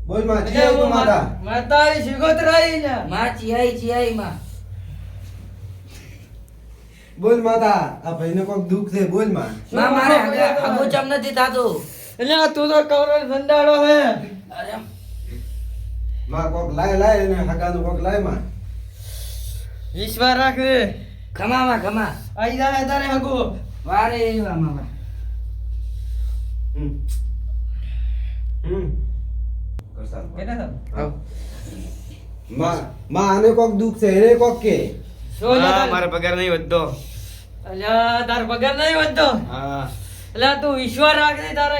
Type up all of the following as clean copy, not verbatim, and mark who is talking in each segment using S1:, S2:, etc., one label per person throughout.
S1: બોલ માં જીઆઈ કો માતા
S2: માતારી શિગોતરાઈ ને
S3: માં ચિયાઈ માં
S1: બોલ માતા આ ભાઈને કોક દુખ છે બોલ માં
S3: માં મારે હગુ ચમ નથી થાતું
S2: એટલે તું તો કવરો સંડાળો હે
S3: અરે
S1: માં કોક લાય અને હગાનું કોક લાય માં
S2: વિશ્વાસ રાખ રે
S3: ખમા
S2: આઈ જાય તારે હગુ
S3: વારે એવા મામા
S1: હમ કરસાલ
S2: કેતા
S1: આવ માં આને કોક દુખ છે એને કોક કે
S2: શું
S4: હા, મારો પગાર નહીં વધતો.
S2: અલ્યા તાર પગાર નહીં વધતો
S4: હા
S2: એટલે તું વિશ્વાસ રાખ રે તારે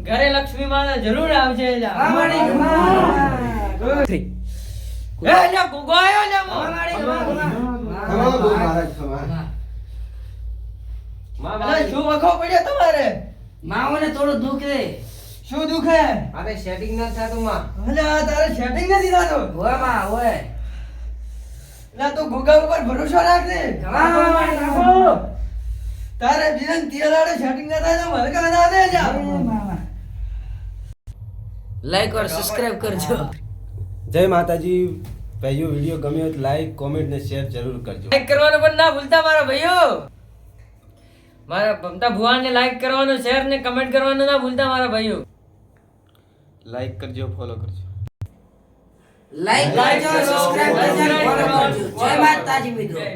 S2: ઘરે લક્ષ્મી માં જરૂર આવશે
S3: મામાડી
S2: એ અલ્યા ગુગો આયો ને
S1: ખમા બોલ મહારાજ ખમા
S2: અલ્યા શું વખો પડ્યો તમારે
S3: માઓને થોડું દુખ રે
S2: શું દુખે
S1: અરે સેટિંગ ના થાતું માં
S2: અલ્યા તારે સેટિંગ નથી થતું
S3: ઓય માં ઓય
S2: એટલે તું ગુગા ઉપર ભરોસો રાખ રે તારે બીજન તિયરાડે સેટિંગ ના થાય તો મલકા ના દે જા
S3: લાઈક और સબસ્ક્રાઇબ કરજો
S1: જય માતાજી ભાઈઓ વિડિયો ગમ્યો તો લાઈક કોમેન્ટ ને શેર જરૂર કરજો
S2: લાઈક કરવાનું પણ ના ભૂલતા મારા ભાઈઓ મારા ભમતા ભુવાને લાઈક કરવાનું શેર ને કમેન્ટ કરવાનું ના ભૂલતા મારા ભાઈઓ
S4: લાઈક કરજો ફોલો કરજો
S3: લાઈક કરજો સબસ્ક્રાઇબ કરજો ફોલો કરજો જય માતાજી મિત્રો